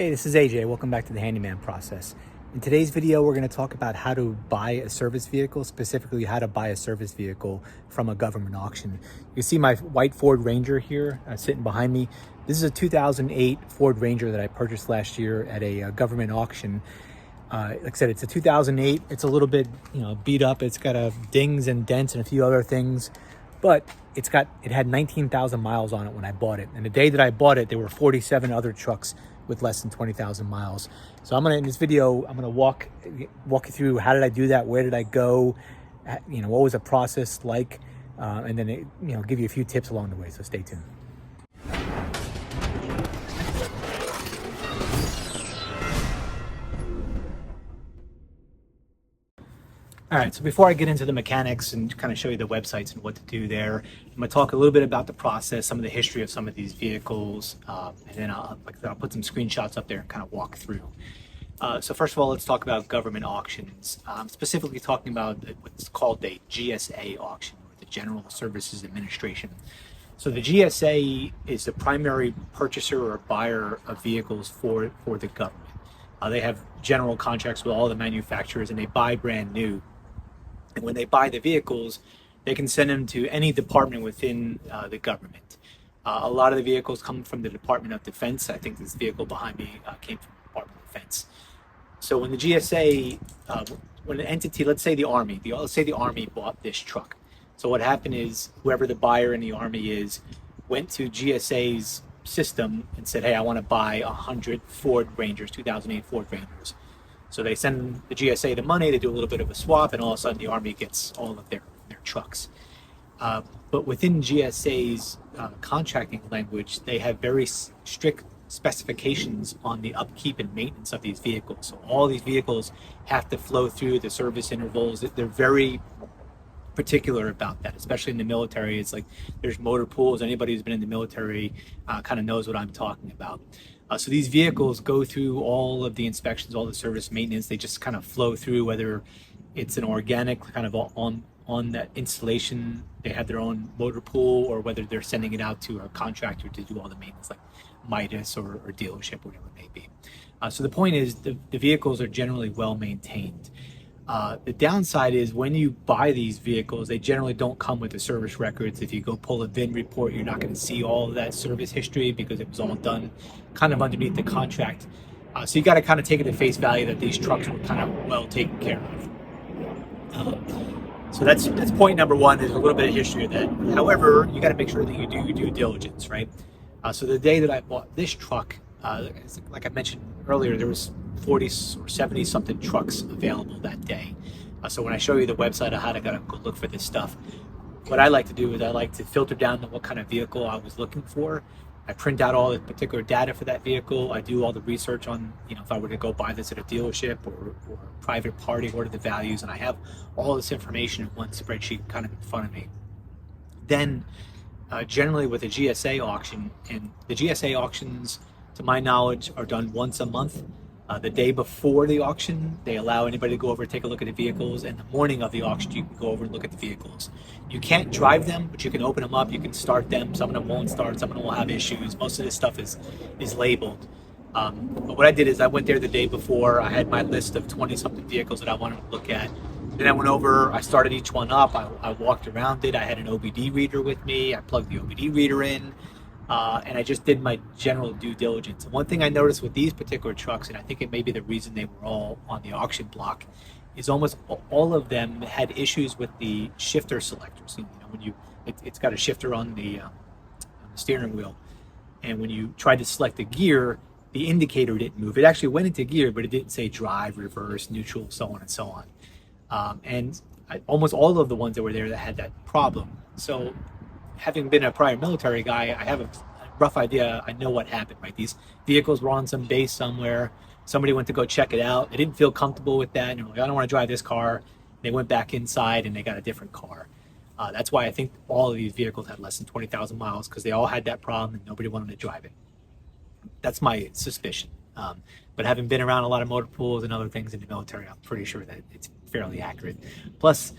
Hey, this is AJ. Welcome back to the Handyman process. In today's video, we're going to talk about how to buy a service vehicle, specifically how to buy a service vehicle from a government auction. You can see my white Ford Ranger here sitting behind me. This is a 2008 Ford Ranger that I purchased last year at a government auction. Like I said, it's a 2008. It's a little bit, beat up. It's got dings and dents and a few other things, but it had 19,000 miles on it when I bought it. And the day that I bought it, there were 47 other trucks with less than 20,000 miles. So in this video, I'm gonna walk you through how did I do that, where did I go, what was the process like, and then give you a few tips along the way. So stay tuned. All right, so before I get into the mechanics and kind of show you the websites and what to do there, I'm going to talk a little bit about the process, some of the history of some of these vehicles, and then I'll put some screenshots up there and kind of walk through. So first of all, let's talk about government auctions. I'm specifically talking about what's called a GSA auction, or the General Services Administration. So the GSA is the primary purchaser or buyer of vehicles for the government. They have general contracts with all the manufacturers, and they buy brand new. And when they buy the vehicles, they can send them to any department within the government. A lot of the vehicles come from the Department of Defense. I think this vehicle behind me came from the Department of Defense. So when the GSA, when an entity, let's say the Army bought this truck. So what happened is whoever the buyer in the Army is went to GSA's system and said, hey, I want to buy 100 Ford Rangers, 2008 Ford Rangers. So they send the GSA the money, they do a little bit of a swap, and all of a sudden the Army gets all of their trucks. But within GSA's contracting language, they have very strict specifications on the upkeep and maintenance of these vehicles. So all these vehicles have to flow through the service intervals. They're very particular about that, especially in the military. It's like there's motor pools. Anybody who's been in the military kind of knows what I'm talking about. So these vehicles go through all of the inspections, all the service maintenance. They just kind of flow through, whether it's an organic kind of on that installation, they have their own motor pool, or whether they're sending it out to a contractor to do all the maintenance, like Midas or dealership, whatever it may be. So the point is the vehicles are generally well maintained. The downside is when you buy these vehicles, they generally don't come with the service records. If you go pull a VIN report, you're not going to see all of that service history because it was all done kind of underneath the contract. So you got to kind of take it at face value that these trucks were kind of well taken care of. So that's point number one. There's a little bit of history of that. However, you got to make sure that you do your due diligence, right? So the day that I bought this truck, like I mentioned earlier, there was 40 or 70 something trucks available that day. So when I show you the website of how to go look for this stuff, what I like to do is I like to filter down to what kind of vehicle I was looking for. I print out all the particular data for that vehicle. I do all the research on, if I were to go buy this at a dealership or a private party, what are the values, and I have all this information in one spreadsheet kind of in front of me. Then generally with a GSA auction, and the GSA auctions, to my knowledge, are done once a month. The day before the auction, they allow anybody to go over and take a look at the vehicles, and the morning of the auction, you can go over and look at the vehicles. You can't drive them, but you can open them up, you can start them. Some of them won't start, some of them will have issues. Most of this stuff is labeled. But what I did is I went there the day before. I had my list of 20-something vehicles that I wanted to look at. Then I went over, I started each one up, I walked around it. I had an OBD reader with me, I plugged the OBD reader in. And I just did my general due diligence. And one thing I noticed with these particular trucks, and I think it may be the reason they were all on the auction block, is almost all of them had issues with the shifter selectors. When it's got a shifter on the steering wheel, and when you tried to select the gear, the indicator didn't move. It actually went into gear, but it didn't say drive, reverse, neutral, so on and so on. Almost all of the ones that were there that had that problem. So, having been a prior military guy, I have a rough idea. I know what happened, right? These vehicles were on some base somewhere. Somebody went to go check it out. They didn't feel comfortable with that. And they were like, I don't want to drive this car. They went back inside and they got a different car. That's why I think all of these vehicles had less than 20,000 miles, because they all had that problem and nobody wanted to drive it. That's my suspicion. But having been around a lot of motor pools and other things in the military, I'm pretty sure that it's fairly accurate. Plus,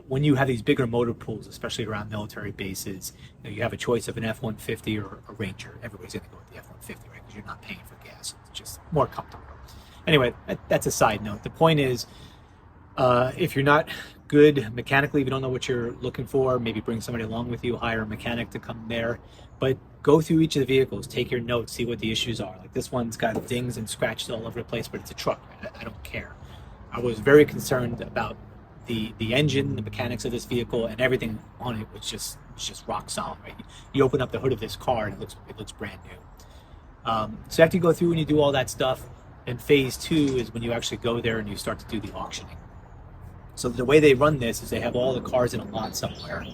when you have these bigger motor pools, especially around military bases, you have a choice of an F-150 or a Ranger. Everybody's going to go with the F-150, right? Because you're not paying for gas. It's just more comfortable. Anyway, that's a side note. The point is, if you're not good mechanically, if you don't know what you're looking for, maybe bring somebody along with you, hire a mechanic to come there. But go through each of the vehicles, take your notes, see what the issues are. Like this one's got dings and scratches all over the place, but it's a truck. I don't care. I was very concerned about the engine, the mechanics of this vehicle, and everything on it was just rock solid. Right? You open up the hood of this car, and it looks brand new. So after you go through and you do all that stuff, and phase two is when you actually go there and you start to do the auctioning. So the way they run this is they have all the cars in a lot somewhere.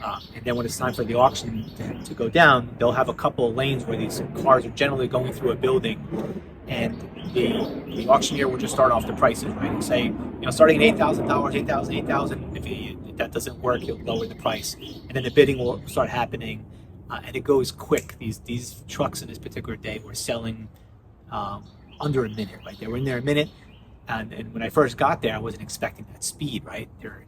And then when it's time for the auction to go down, they'll have a couple of lanes where these cars are generally going through a building, and the auctioneer will just start off the prices, right? And say, starting at $8,000, 8,000, 8,000. If that doesn't work, he'll lower the price, and then the bidding will start happening, and it goes quick. These trucks in this particular day were selling under a minute, right? They were in there a minute. And when I first got there, I wasn't expecting that speed, right? They're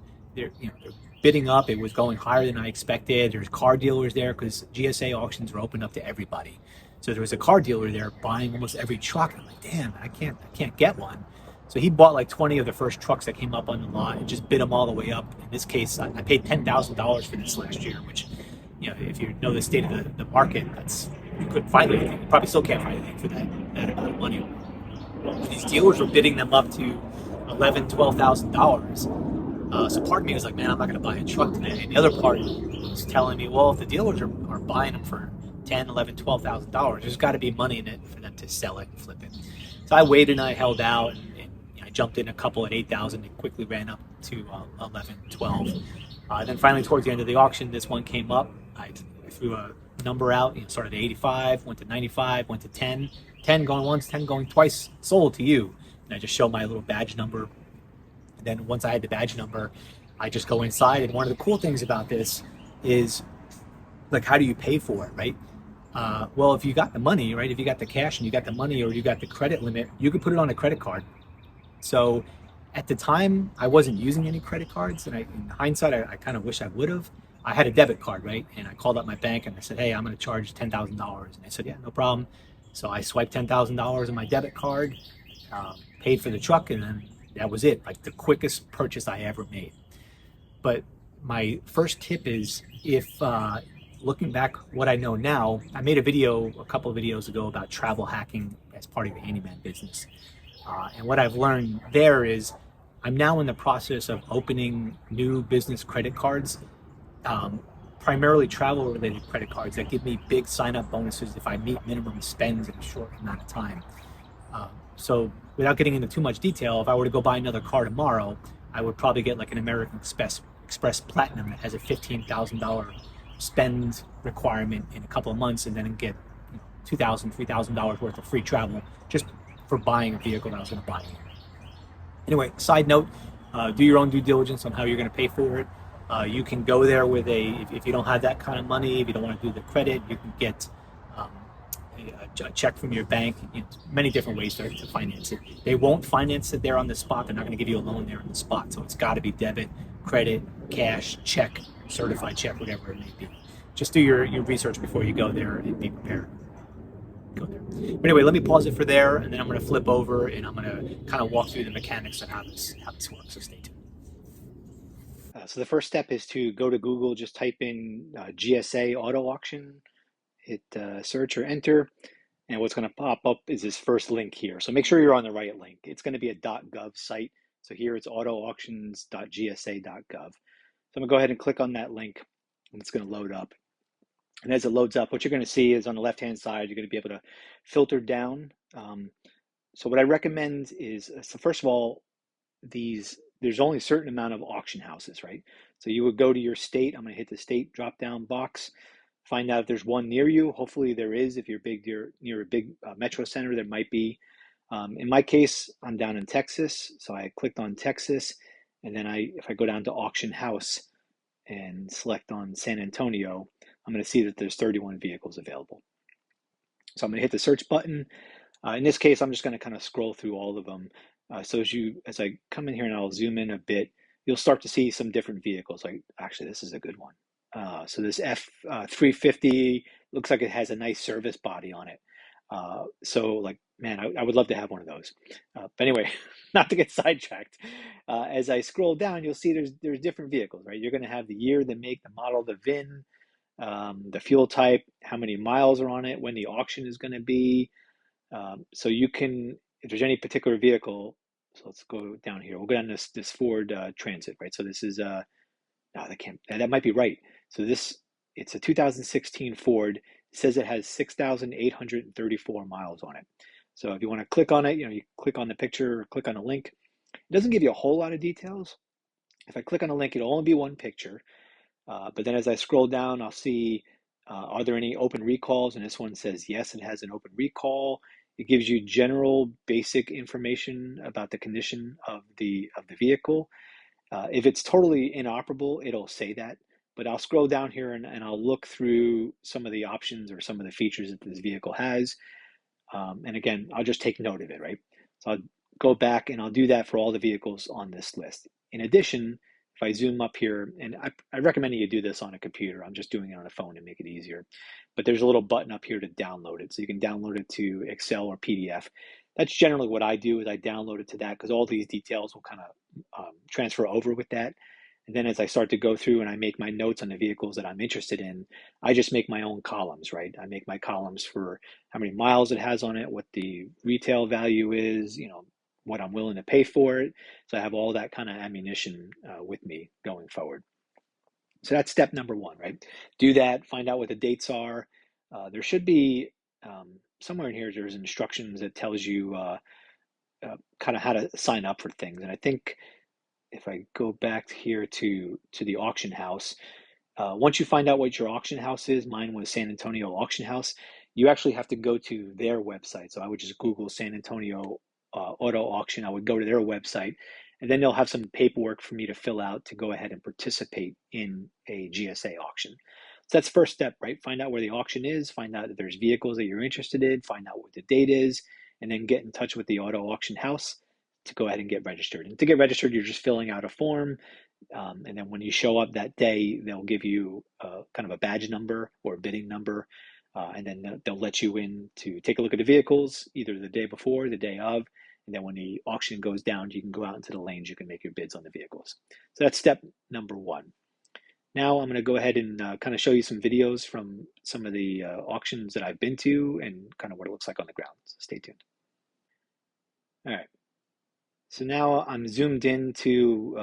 bidding up. It was going higher than I expected. There's car dealers there because GSA auctions were open up to everybody. So there was a car dealer there buying almost every truck. I'm like, damn, I can't get one. So he bought like 20 of the first trucks that came up on the lot and just bid them all the way up. In this case, I paid $10,000 for this last year, which, if you know the state of the market, you couldn't find anything. You probably still can't find anything for that amount of money. These dealers were bidding them up to $11,000, $12,000. So part of me was like, man, I'm not going to buy a truck today. And the other part was telling me, well, if the dealers are buying them for $10,000, $11,000, $12,000, there's got to be money in it for them to sell it and flip it. So I waited and I held out, and I jumped in a couple at 8,000 and quickly ran up to 11, 12. And then finally, towards the end of the auction, this one came up. I threw a number out. Started at 85, went to 95, went to 10. 10 going once, 10 going twice, sold to you. And I just show my little badge number. And then once I had the badge number, I just go inside. And one of the cool things about this is, like, how do you pay for it, right? Well, if you got the money, right? If you got the cash and you got the money, or you got the credit limit, you could put it on a credit card. So at the time, I wasn't using any credit cards. And in hindsight, I kind of wish I would have. I had a debit card, right? And I called up my bank and I said, hey, I'm going to charge $10,000. And they said, yeah, no problem. So I swiped $10,000 on my debit card, paid for the truck, and then that was it. Like the quickest purchase I ever made. But my first tip is, if looking back what I know now, I made a couple of videos ago about travel hacking as part of your handyman business. And what I've learned there is I'm now in the process of opening new business credit cards, primarily travel related credit cards that give me big sign up bonuses if I meet minimum spends in a short amount of time. So without getting into too much detail, if I were to go buy another car tomorrow, I would probably get like an American Express Platinum that has a $15,000 spend requirement in a couple of months, and then get $2,000, $3,000 worth of free travel just for buying a vehicle that I was going to buy. Anyway, side note, do your own due diligence on how you're going to pay for it. You can go there with if you don't have that kind of money, if you don't want to do the credit, you can get a check from your bank. Many different ways to finance it. They won't finance it there on the spot. They're not going to give you a loan there on the spot. So it's got to be debit, credit, cash, check, certified check, whatever it may be. Just do your research before you go there and be prepared. Go there. But anyway, let me pause it for there, and then I'm going to flip over and I'm going to kind of walk through the mechanics of how this works. So stay tuned. So the first step is to go to Google, just type in GSA Auto Auction, hit search or enter, and what's going to pop up is this first link here. So make sure you're on the right link. It's going to be a .gov site. So here it's autoauctions.gsa.gov. So I'm going to go ahead and click on that link, and it's going to load up. And as it loads up, what you're going to see is on the left-hand side, you're going to be able to filter down. So what I recommend is, so first of all, there's only a certain amount of auction houses, right? So you would go to your state. I'm going to hit the state drop-down box, find out if there's one near you. Hopefully there is. If you're near a big metro center, there might be. In my case, I'm down in Texas, so I clicked on Texas, and then if I go down to auction house and select on San Antonio, I'm going to see that there's 31 vehicles available. So I'm going to hit the search button. In this case, I'm just going to kind of scroll through all of them. So as I come in here and I'll zoom in a bit, you'll start to see some different vehicles. Like, actually, this is a good one. So this F350 looks like it has a nice service body on it. So like, man, I would love to have one of those. But anyway, not to get sidetracked. As I scroll down, you'll see there's different vehicles, right? You're going to have the year, the make, the model, the VIN, the fuel type, how many miles are on it, when the auction is going to be. So you can, if there's any particular vehicle, so let's go down here. We'll go down this Ford Transit, right? So this is no, that can't. That might be right. So it's a 2016 Ford. It says it has 6,834 miles on it. So if you want to click on it, you click on the picture or click on a link. It doesn't give you a whole lot of details. If I click on a link, it'll only be one picture. But then as I scroll down, I'll see, are there any open recalls? And this one says yes, it has an open recall. It gives you general basic information about the condition of the vehicle. If it's totally inoperable, it'll say that. But I'll scroll down here and I'll look through some of the options or some of the features that this vehicle has. And again, I'll just take note of it, right? So I'll go back and I'll do that for all the vehicles on this list. In addition, if I zoom up here, and I recommend you do this on a computer. I'm just doing it on a phone to make it easier. But there's a little button up here to download it. So you can download it to Excel or PDF. That's generally what I do is I download it to that because all these details will kind of transfer over with that. And then as I start to go through and I make my notes on the vehicles that I'm interested in, I just make my own columns, right? I make my columns for how many miles it has on it, what the retail value is, what I'm willing to pay for it. So I have all that kind of ammunition with me going forward. So that's step number one, right? Do that, find out what the dates are. There should be somewhere in here, there's instructions that tells you kind of how to sign up for things. And I think if I go back here to the auction house, once you find out what your auction house is, mine was San Antonio Auction House, you actually have to go to their website. So I would just Google San Antonio Auto Auction. I would go to their website, and then they'll have some paperwork for me to fill out to go ahead and participate in a GSA auction. So that's first step, right? Find out where the auction is, find out if there's vehicles that you're interested in, find out what the date is, and then get in touch with the auto auction house to go ahead and get registered. And to get registered, you're just filling out a form. And then when you show up that day, they'll give you kind of a badge number or a bidding number. And then they'll let you in to take a look at the vehicles, either the day before, the day of. And then when the auction goes down, you can go out into the lanes, you can make your bids on the vehicles. So that's step number one. Now I'm going to go ahead and kind of show you some videos from some of the auctions that I've been to and kind of what it looks like on the ground. So stay tuned. All right. So now I'm zoomed into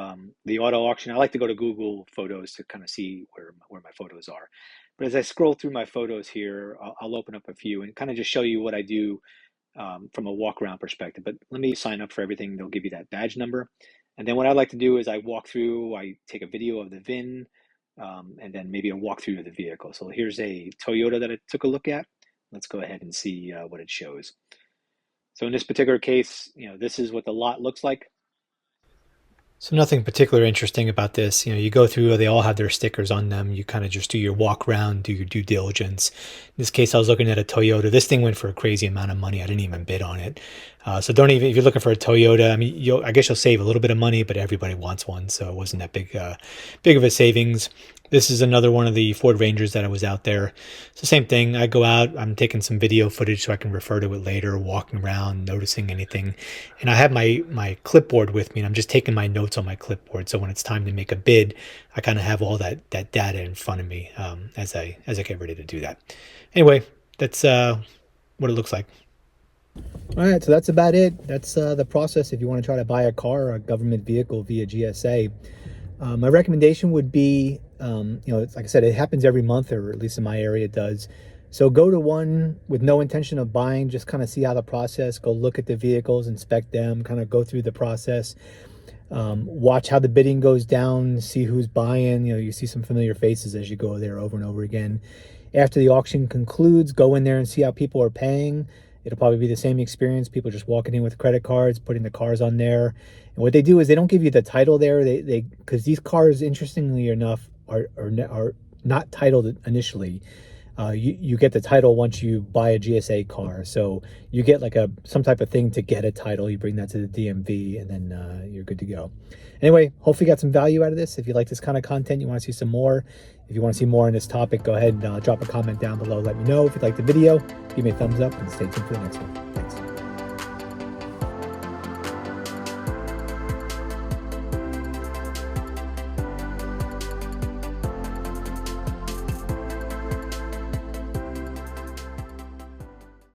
the auto auction. I like to go to Google Photos to kind of see where my photos are. But as I scroll through my photos here, I'll open up a few and kind of just show you what I do from a walk around perspective. But let me sign up for everything. They'll give you that badge number. And then what I like to do is I walk through, I take a video of the VIN, and then maybe a walkthrough of the vehicle. So here's a Toyota that I took a look at. Let's go ahead and see what it shows. So in this particular case, this is what the lot looks like. So nothing particular interesting about this. You go through, they all have their stickers on them. You kind of just do your walk around, do your due diligence. In this case, I was looking at a Toyota. This thing went for a crazy amount of money. I didn't even bid on it. So don't even, if you're looking for a Toyota, I mean, I guess you'll save a little bit of money, but everybody wants one. So it wasn't that big of a savings. This is another one of the Ford Rangers that I was out there. So same thing. I go out, I'm taking some video footage so I can refer to it later, walking around, noticing anything. And I have my clipboard with me and I'm just taking my notes on my clipboard. So when it's time to make a bid, I kind of have all that data in front of me as I get ready to do that. Anyway, that's what it looks like. All right, so that's about it. That's the process if you want to try to buy a car or a government vehicle via GSA. My recommendation would be, it's, like I said, it happens every month, or at least in my area it does. So go to one with no intention of buying, just kind of see how the process, go look at the vehicles, inspect them, kind of go through the process. Watch how the bidding goes down, see who's buying. You see some familiar faces as you go there over and over again. After the auction concludes, go in there and see how people are paying. It'll probably be the same experience. People just walking in with credit cards, putting the cars on there. And what they do is they don't give you the title there. Because these cars, interestingly enough, are not titled initially. You get the title once you buy a GSA car. So you get like some type of thing to get a title. You bring that to the DMV, and then you're good to go. Anyway, hopefully you got some value out of this. If you like this kind of content, you want to see some more. If you want to see more on this topic, go ahead and drop a comment down below. Let me know. If you like the video, give me a thumbs up, and stay tuned for the next one.